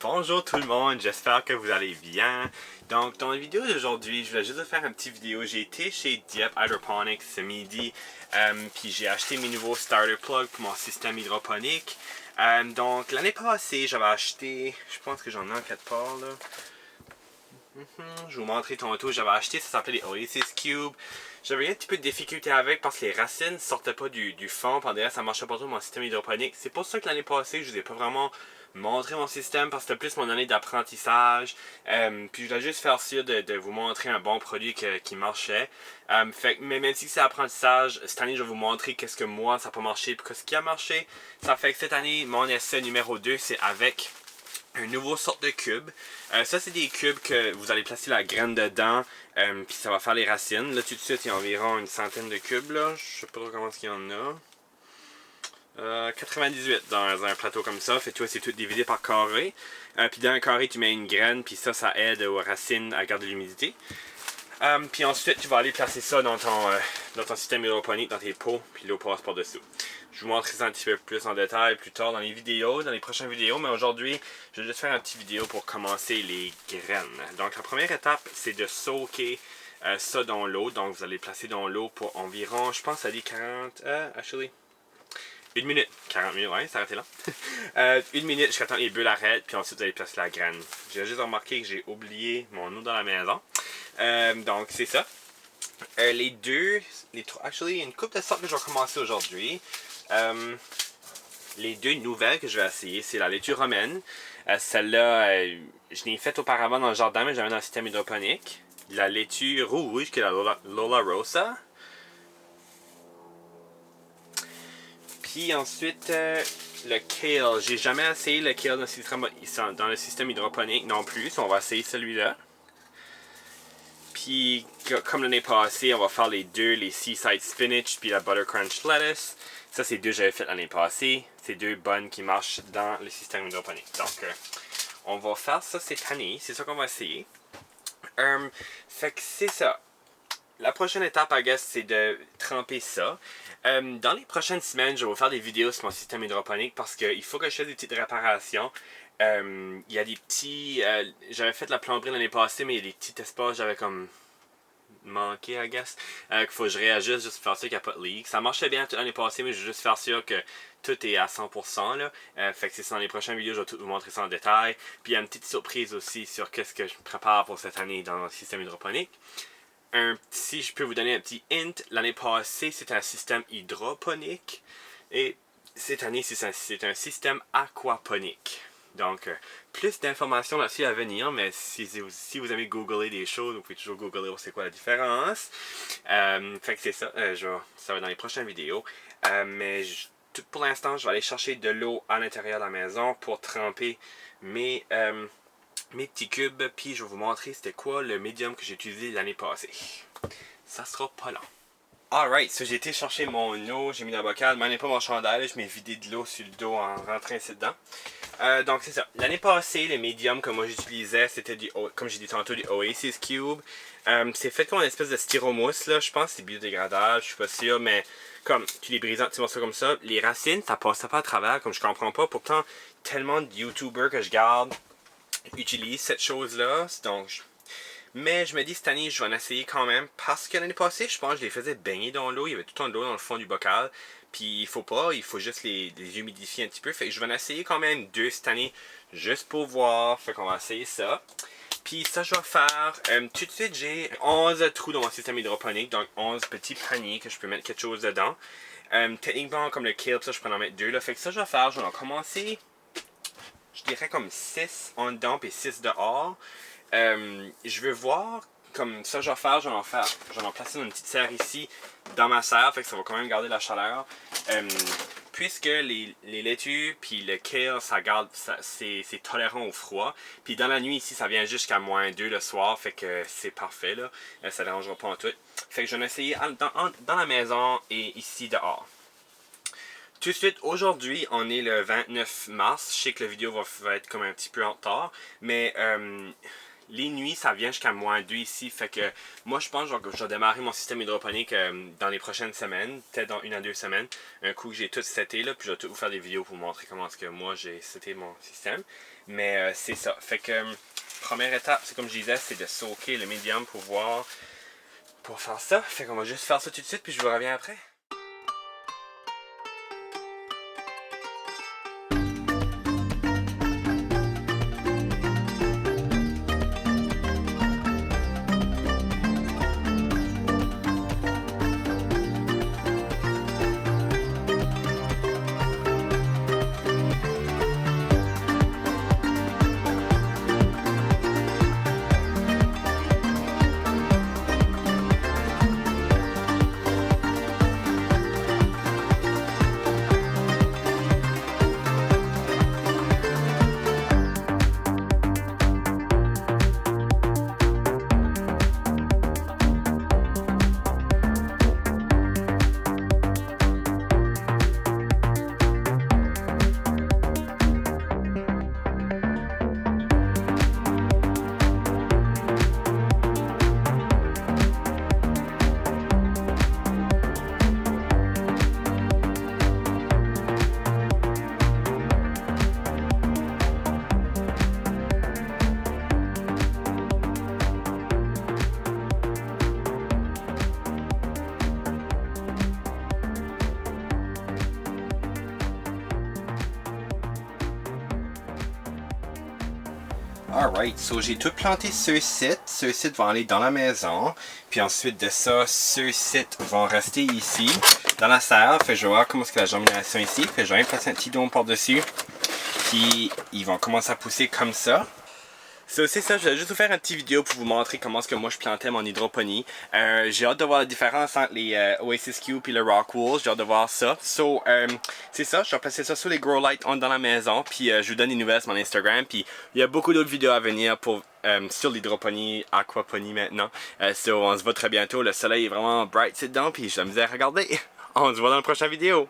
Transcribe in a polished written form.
Bonjour tout le monde, j'espère que vous allez bien. Donc, dans la vidéo d'aujourd'hui, je voulais juste faire une petite vidéo. J'ai été chez Dieppe Hydroponics ce midi, puis j'ai acheté mes nouveaux starter plugs pour mon système hydroponique. Donc, l'année passée, j'avais acheté, je pense que j'en ai en quelque part là. Je vais vous montrer tantôt, j'avais acheté, ça s'appelait les Oasis Cube. J'avais eu un petit peu de difficulté avec parce que les racines sortaient pas du fond, pendant ça marchait pas trop mon système hydroponique. C'est pour ça que l'année passée, je vous ai pas vraiment montré mon système parce que c'était plus mon année d'apprentissage. Puis je voulais juste faire sûr de vous montrer un bon produit qui marchait. Mais même si c'est apprentissage, cette année je vais vous montrer qu'est-ce que moi ça n'a pas marché et ce qui a marché. Ça fait que cette année, mon essai numéro 2, c'est avec un nouveau sorte de cube. Ça, c'est des cubes que vous allez placer la graine dedans, puis ça va faire les racines. Là, tout de suite, il y a environ une centaine de cubes. Là. Je sais pas comment il y en a. 98 dans un plateau comme ça. Fait que tu vois, c'est tout divisé par carré. Puis dans un carré, tu mets une graine, puis ça aide aux racines à garder l'humidité. Puis ensuite, tu vas aller placer ça dans ton système hydroponique, dans tes pots, puis l'eau passe par-dessous. Je vous montrerai ça un petit peu plus en détail plus tard dans les vidéos, dans les prochaines vidéos, mais aujourd'hui, je vais juste faire une petite vidéo pour commencer les graines. Donc, la première étape, c'est de soaker ça dans l'eau. Donc, vous allez placer dans l'eau pour environ, je pense, ça dit 1 minute. 40 minutes, ouais, ça a arrêté là. 1 minute jusqu'à temps que les bulles arrêtent, puis ensuite vous allez placer la graine. J'ai juste remarqué que j'ai oublié mon eau dans la maison. Donc, c'est ça. Une couple de sortes que je vais commencer aujourd'hui. Les deux nouvelles que je vais essayer, c'est la laitue romaine. Celle-là, je l'ai faite auparavant dans le jardin, mais j'avais dans le système hydroponique. La laitue rouge, qui est la Lola Rosa. Puis ensuite, le kale. J'ai jamais essayé le kale dans le système hydroponique non plus. On va essayer celui-là. Puis, comme l'année passée, on va faire les deux, les Seaside Spinach puis la Butter Crunch Lettuce. Ça, c'est deux que j'avais fait l'année passée. C'est deux bonnes qui marchent dans le système hydroponique. Donc, on va faire ça cette année. C'est ça qu'on va essayer. Fait que c'est ça. La prochaine étape, I guess, c'est de tremper ça. Dans les prochaines semaines, je vais vous faire des vidéos sur mon système hydroponique parce qu'il faut que je fasse des petites réparations. Il y a des petits... j'avais fait de la plomberie l'année passée, mais il y a des petits espaces j'avais comme manqué, I guess. Qu'il faut que je réajuste juste pour faire sûr qu'il n'y a pas de leak. Ça marchait bien toute l'année passée, mais je veux juste faire sûr que tout est à 100%. Là. Fait que c'est ça, dans les prochaines vidéos, je vais tout vous montrer ça en détail. Puis il y a une petite surprise aussi sur qu'est-ce que je prépare pour cette année dans le système hydroponique. Si je peux vous donner un petit hint, l'année passée, c'était un système hydroponique. Et cette année, c'est un système aquaponique. Donc, plus d'informations là-dessus à venir, mais si vous aimez googler des choses, vous pouvez toujours googler c'est quoi la différence. Fait que c'est ça, ça va dans les prochaines vidéos. Pour l'instant, je vais aller chercher de l'eau à l'intérieur de la maison pour tremper mes petits cubes, puis je vais vous montrer c'était quoi le médium que j'ai utilisé l'année passée. Ça sera pas long. Alright, so j'ai été chercher mon eau, j'ai mis dans le bocal, mais pas mon chandail, je m'ai vidé de l'eau sur le dos en rentrant ici dedans. Donc c'est ça. L'année passée, le médium que moi j'utilisais, c'était comme j'ai dit tantôt, du Oasis Cube. C'est fait comme une espèce de styromousse, là. Je pense que c'est biodégradable, je suis pas sûr, mais comme tu les brises en petits morceaux comme ça, les racines, ça passe pas à travers, comme je comprends pas. Pourtant, tellement de YouTubers que je garde utilisent cette chose-là. Mais je me dis cette année, je vais en essayer quand même. Parce que l'année passée, je pense que je les faisais baigner dans l'eau. Il y avait tout le temps de l'eau dans le fond du bocal. Puis il faut juste les humidifier un petit peu. Fait que je vais en essayer quand même 2 cette année. Juste pour voir. Fait qu'on va essayer ça. Puis ça, je vais faire. Tout de suite, j'ai 11 trous dans mon système hydroponique. Donc 11 petits paniers que je peux mettre quelque chose dedans. Techniquement, comme le kale, ça, je peux en mettre 2. Là. Fait que ça, je vais faire. Je vais en commencer. Je dirais comme 6 en dedans et 6 dehors. Je veux voir comme ça je vais faire, je vais en placer dans une petite serre ici dans ma serre, fait que ça va quand même garder la chaleur. Puisque les laitues puis le kale, c'est tolérant au froid. Puis dans la nuit ici, ça vient jusqu'à -2 le soir, fait que c'est parfait là. Ça ne dérangera pas en tout. Fait que je vais essayer dans la maison et ici dehors. Tout de suite, aujourd'hui, on est le 29 mars. Je sais que la vidéo va être comme un petit peu en retard, mais les nuits, ça vient jusqu'à -2 ici. Fait que moi, je pense que je vais démarrer mon système hydroponique dans les prochaines semaines, peut-être dans 1 à 2 semaines. Un coup que j'ai tout seté, là, puis je vais tout vous faire des vidéos pour vous montrer comment est-ce que moi j'ai seté mon système. Mais c'est ça. Fait que première étape, c'est comme je disais, c'est de soaker le médium pour faire ça. Fait qu'on va juste faire ça tout de suite, puis je vous reviens après. Alright, so j'ai tout planté sur site. Ceux sites vont aller dans la maison. Puis ensuite de ça, ceux sites vont rester ici, dans la salle. Fait je vais voir comment est-ce que la germination ici. Fait je vais placer un petit dôme par-dessus. Puis ils vont commencer à pousser comme ça. So, c'est ça, je vais juste vous faire une petite vidéo pour vous montrer comment est-ce que moi je plantais mon hydroponie. J'ai hâte de voir la différence entre les Oasis Cube et le Rockwool. J'ai hâte de voir ça. So, c'est ça, je vais placer ça sur les grow lights dans la maison. Puis je vous donne des nouvelles sur mon Instagram. Puis il y a beaucoup d'autres vidéos à venir pour, sur l'hydroponie, aquaponie maintenant. So, on se voit très bientôt. Le soleil est vraiment bright dedans. Puis je m'amuse à regarder. On se voit dans la prochaine vidéo.